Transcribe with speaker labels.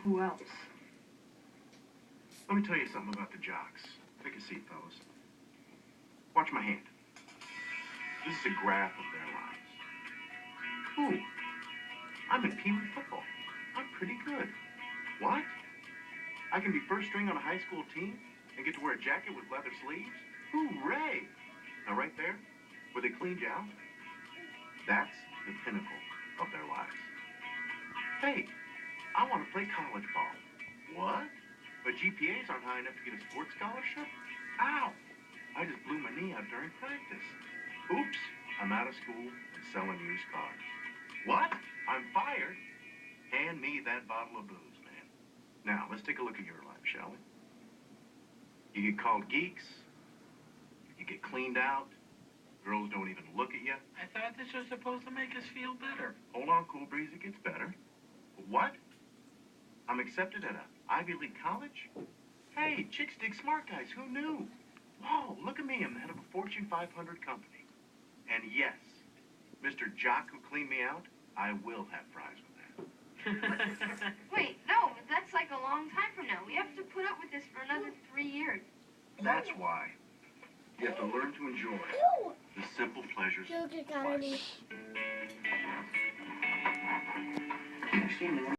Speaker 1: Who else?
Speaker 2: Let me tell you something about the jocks. Take a seat, fellas. Watch my hand. This is a graph of their lives. Ooh, I'm in Pee Wee football. I'm pretty good. What? I can be first string on a high school team and get to wear a jacket with leather sleeves? Hooray! Now right there, where they cleaned you out, that's the pinnacle of their lives. Hey, I want to play college ball. What? But GPAs aren't high enough to get a sports scholarship? Ow! I just blew my knee out during practice. Oops, I'm out of school and selling used cars. What? I'm fired? Hand me that bottle of booze, man. Now, let's take a look at your life, shall we? You get called geeks. You get cleaned out. Girls don't even look at you.
Speaker 3: I thought this was supposed to make us feel better.
Speaker 2: Hold on, Cool Breeze, it gets better. What? I'm accepted at a Ivy League college? Hey, chicks dig smart guys, who knew? Whoa, look at me, I'm the head of a Fortune 500 company. And yes, Mr. Jock who cleaned me out, I will have fries with that.
Speaker 4: Wait, no, that's like a long time from now. We have to put up with this for another 3 years.
Speaker 2: That's why you have to learn to enjoy the simple pleasures of life.